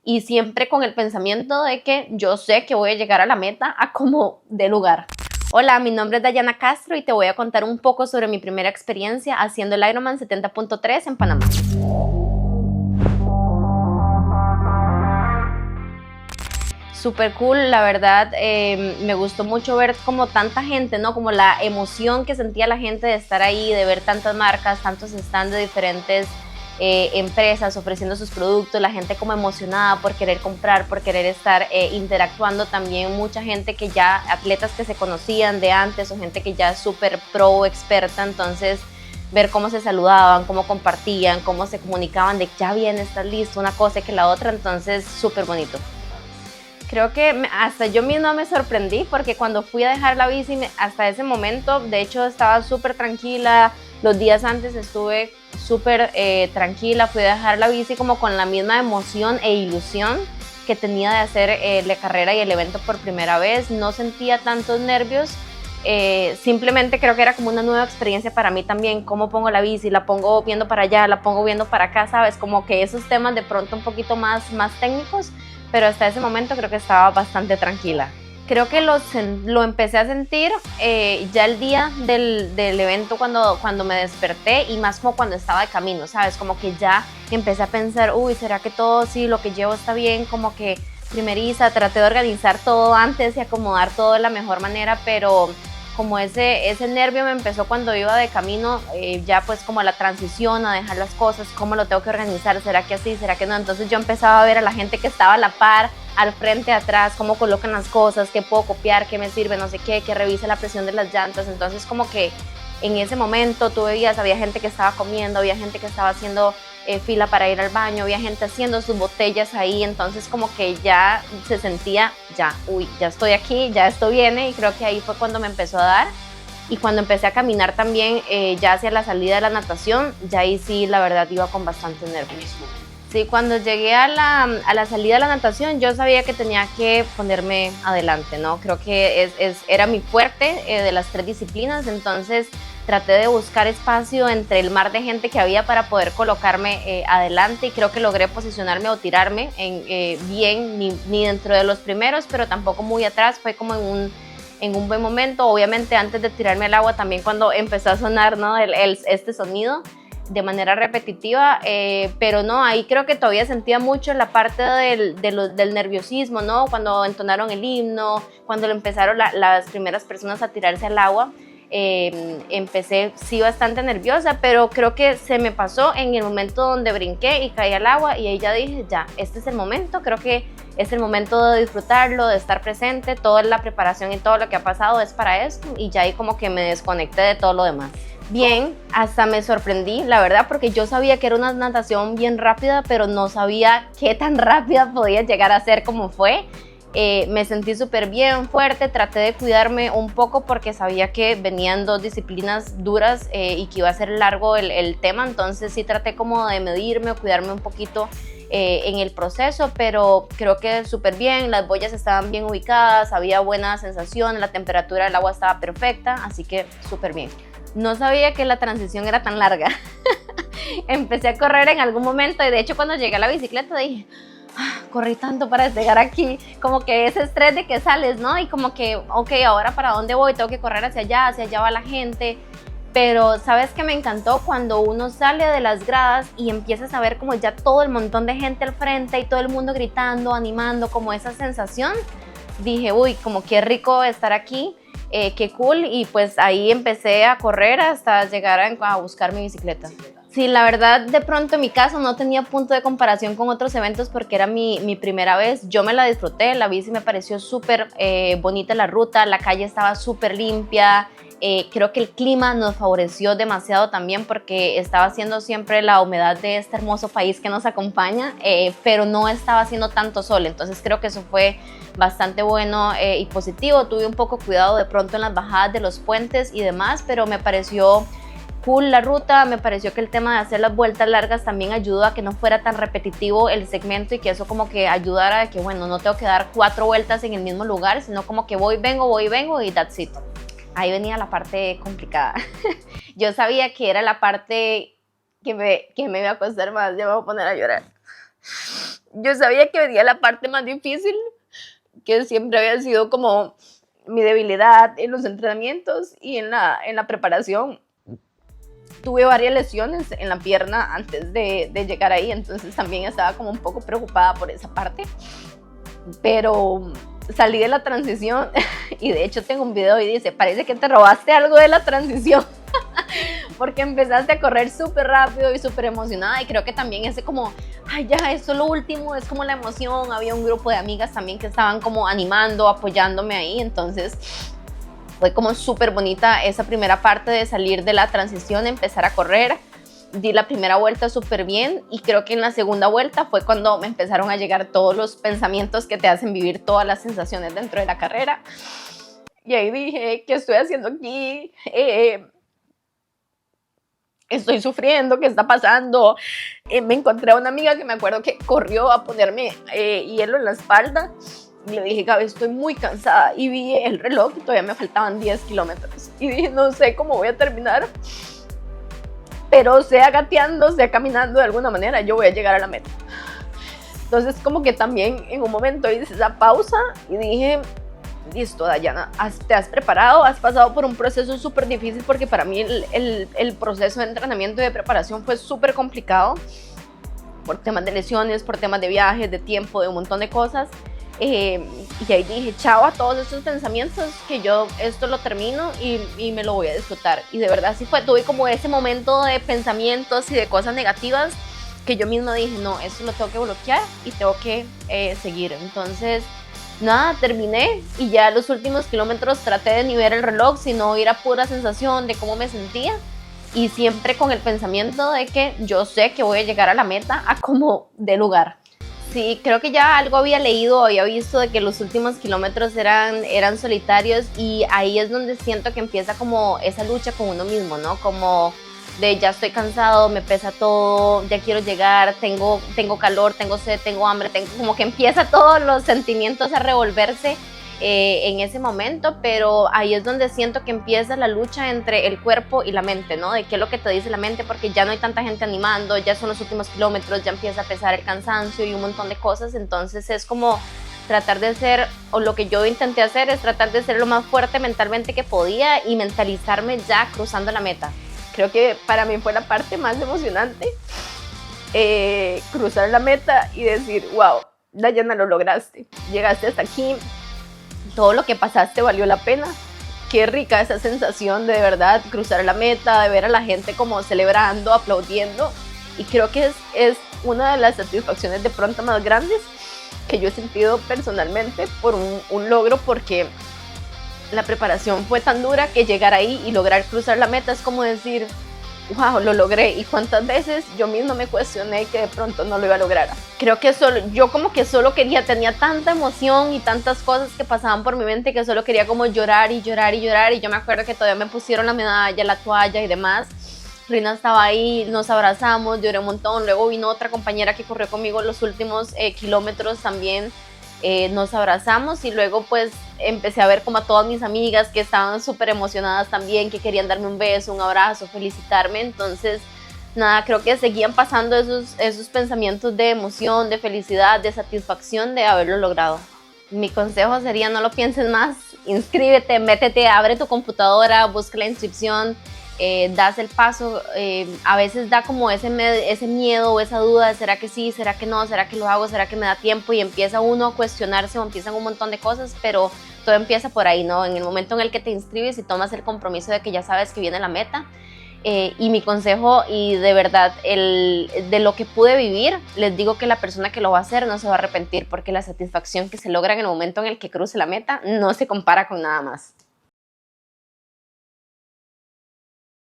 y siempre con el pensamiento de que yo sé que voy a llegar a la meta a como de lugar. Hola, mi nombre es Dayana Castro y te voy a contar un poco sobre mi primera experiencia haciendo el Ironman 70.3 en Panamá. Súper cool, la verdad, me gustó mucho ver como tanta gente, ¿no? Como la emoción que sentía la gente de estar ahí, de ver tantas marcas, tantos stands de diferentes empresas ofreciendo sus productos, la gente como emocionada por querer comprar, por querer estar interactuando, también mucha gente que ya, atletas que se conocían de antes o gente que ya es súper pro, experta, entonces ver cómo se saludaban, cómo compartían, cómo se comunicaban de ya viene, estás listo, una cosa que la otra, entonces súper bonito. Creo que hasta yo misma me sorprendí porque cuando fui a dejar la bici, hasta ese momento, de hecho estaba súper tranquila, los días antes estuve súper tranquila, fui a dejar la bici como con la misma emoción e ilusión que tenía de hacer la carrera y el evento por primera vez, no sentía tantos nervios, simplemente creo que era como una nueva experiencia para mí también, cómo pongo la bici, la pongo viendo para allá, la pongo viendo para acá, ¿sabes? Como que esos temas de pronto un poquito más técnicos, pero hasta ese momento creo que estaba bastante tranquila. Creo que lo empecé a sentir ya el día del evento cuando me desperté y más como cuando estaba de camino, ¿sabes? Como que ya empecé a pensar, uy, ¿será que todo sí, lo que llevo está bien? Como que primeriza, traté de organizar todo antes y acomodar todo de la mejor manera, pero como ese nervio me empezó cuando iba de camino, ya pues como la transición, a dejar las cosas, cómo lo tengo que organizar, ¿será que así, será que no? Entonces yo empezaba a ver a la gente que estaba a la par, al frente, atrás, cómo colocan las cosas, qué puedo copiar, qué me sirve, no sé qué, que revise la presión de las llantas, entonces como que en ese momento tú veías, había gente que estaba comiendo, había gente que estaba haciendo fila para ir al baño, había gente haciendo sus botellas ahí, entonces como que ya se sentía, ya, uy, ya estoy aquí, ya esto viene, y creo que ahí fue cuando me empezó a dar, y cuando empecé a caminar también ya hacia la salida de la natación, ya ahí sí, la verdad, iba con bastante nervios. Sí, cuando llegué a la salida de la natación, yo sabía que tenía que ponerme adelante, ¿no? Creo que era mi fuerte de las tres disciplinas, entonces traté de buscar espacio entre el mar de gente que había para poder colocarme adelante y creo que logré posicionarme o tirarme bien, ni dentro de los primeros, pero tampoco muy atrás, fue como en un buen momento. Obviamente antes de tirarme al agua también cuando empezó a sonar, ¿no? este sonido de manera repetitiva, pero no, ahí creo que todavía sentía mucho la parte del nerviosismo, ¿no? Cuando entonaron el himno, cuando empezaron las primeras personas a tirarse al agua, empecé sí bastante nerviosa, pero creo que se me pasó en el momento donde brinqué y caí al agua y ahí ya dije, ya, este es el momento, creo que es el momento de disfrutarlo, de estar presente, toda la preparación y todo lo que ha pasado es para esto y ya ahí como que me desconecté de todo lo demás. Bien, hasta me sorprendí, la verdad, porque yo sabía que era una natación bien rápida, pero no sabía qué tan rápida podía llegar a ser como fue. Me sentí súper bien, fuerte, traté de cuidarme un poco porque sabía que venían dos disciplinas duras y que iba a ser largo el tema, entonces sí traté como de medirme o cuidarme un poquito en el proceso, pero creo que súper bien, las boyas estaban bien ubicadas, había buena sensación, la temperatura del agua estaba perfecta, así que súper bien. No sabía que la transición era tan larga. Empecé a correr en algún momento y de hecho cuando llegué a la bicicleta dije, corrí tanto para llegar aquí, como que ese estrés de que sales, ¿no? Y como que, ok, ahora para dónde voy, tengo que correr hacia allá va la gente. Pero ¿sabes qué me encantó? Cuando uno sale de las gradas y empiezas a ver como ya todo el montón de gente al frente y todo el mundo gritando, animando, como esa sensación, dije, uy, como qué rico estar aquí. Qué cool, y pues ahí empecé a correr hasta llegar a buscar mi bicicleta. Sí, la verdad, de pronto en mi caso no tenía punto de comparación con otros eventos porque era mi primera vez. Yo me la disfruté, la bici me pareció súper bonita la ruta, la calle estaba súper limpia. Creo que el clima nos favoreció demasiado también porque estaba haciendo siempre la humedad de este hermoso país que nos acompaña, pero no estaba haciendo tanto sol, entonces creo que eso fue bastante bueno y positivo. Tuve un poco cuidado de pronto en las bajadas de los puentes y demás, pero me pareció cool la ruta, me pareció que el tema de hacer las vueltas largas también ayudó a que no fuera tan repetitivo el segmento y que eso como que ayudara a que, bueno, no tengo que dar 4 vueltas en el mismo lugar, sino como que voy, vengo y that's it. Ahí venía la parte complicada. Yo sabía que era la parte que me iba a costar más, ya me voy a poner a llorar. Yo sabía que venía la parte más difícil, que siempre había sido como mi debilidad en los entrenamientos y en la preparación. Tuve varias lesiones en la pierna antes de llegar ahí, entonces también estaba como un poco preocupada por esa parte. Pero salí de la transición y de hecho tengo un video y dice, parece que te robaste algo de la transición. Porque empezaste a correr súper rápido y súper emocionada, y creo que también ese como, ay ya, esto es lo último, es como la emoción. Había un grupo de amigas también que estaban como animando, apoyándome ahí, entonces fue como súper bonita esa primera parte de salir de la transición, empezar a correr. Di la primera vuelta súper bien, y creo que en la segunda vuelta fue cuando me empezaron a llegar todos los pensamientos que te hacen vivir todas las sensaciones dentro de la carrera. Y ahí dije, ¿qué estoy haciendo aquí? Estoy sufriendo, ¿qué está pasando? Me encontré a una amiga que me acuerdo que corrió a ponerme hielo en la espalda, y le dije, Gaby, estoy muy cansada, y vi el reloj y todavía me faltaban 10 kilómetros, y dije, no sé cómo voy a terminar, pero sea gateando, sea caminando, de alguna manera yo voy a llegar a la meta. Entonces como que también en un momento hice esa pausa y dije, listo, Dayana, te has preparado, has pasado por un proceso súper difícil, porque para mí el proceso de entrenamiento y de preparación fue súper complicado por temas de lesiones, por temas de viajes, de tiempo, de un montón de cosas. Y ahí dije, chao a todos estos pensamientos, que yo esto lo termino y me lo voy a disfrutar. Y de verdad sí fue, tuve como ese momento de pensamientos y de cosas negativas que yo misma dije, no, esto lo tengo que bloquear y tengo que seguir. Entonces nada, terminé, y ya los últimos kilómetros traté de ni ver el reloj, sino ir a pura sensación de cómo me sentía, y siempre con el pensamiento de que yo sé que voy a llegar a la meta a como de lugar. Sí, creo que ya algo había leído, había visto de que los últimos kilómetros eran solitarios, y ahí es donde siento que empieza como esa lucha con uno mismo, ¿no? Como de ya estoy cansado, me pesa todo, ya quiero llegar, tengo calor, tengo sed, tengo hambre, como que empieza todos los sentimientos a revolverse en ese momento, pero ahí es donde siento que empieza la lucha entre el cuerpo y la mente, ¿no? De qué es lo que te dice la mente, porque ya no hay tanta gente animando, ya son los últimos kilómetros, ya empieza a pesar el cansancio y un montón de cosas. Entonces es como tratar de ser, o lo que yo intenté hacer es tratar de ser lo más fuerte mentalmente que podía y mentalizarme ya cruzando la meta. Creo que para mí fue la parte más emocionante, cruzar la meta y decir, wow, Dayana, lo lograste, llegaste hasta aquí, todo lo que pasaste valió la pena. Qué rica esa sensación de verdad, cruzar la meta, de ver a la gente como celebrando, aplaudiendo, y creo que es una de las satisfacciones de pronto más grandes que yo he sentido personalmente por un logro, porque la preparación fue tan dura que llegar ahí y lograr cruzar la meta es como decir, wow, lo logré. Y cuántas veces yo misma me cuestioné que de pronto no lo iba a lograr. Creo que yo como que solo tenía tanta emoción y tantas cosas que pasaban por mi mente, que solo quería como llorar y llorar y llorar. Y yo me acuerdo que todavía me pusieron la medalla, la toalla y demás. Rina estaba ahí, nos abrazamos, lloré un montón. Luego vino otra compañera que corrió conmigo los últimos kilómetros también. Nos abrazamos, y luego pues empecé a ver como a todas mis amigas que estaban súper emocionadas también, que querían darme un beso, un abrazo, felicitarme. Entonces nada, creo que seguían pasando esos pensamientos de emoción, de felicidad, de satisfacción de haberlo logrado. Mi consejo sería, no lo pienses más, inscríbete, métete, abre tu computadora, busca la inscripción, das el paso. A veces da como ese miedo o esa duda de ¿será que sí? ¿Será que no? ¿Será que lo hago? ¿Será que me da tiempo? Y empieza uno a cuestionarse, o empiezan un montón de cosas, pero todo empieza por ahí, ¿no? En el momento en el que te inscribes y tomas el compromiso de que ya sabes que viene la meta. Y mi consejo, y de verdad, de lo que pude vivir, les digo que la persona que lo va a hacer no se va a arrepentir, porque la satisfacción que se logra en el momento en el que cruce la meta no se compara con nada más.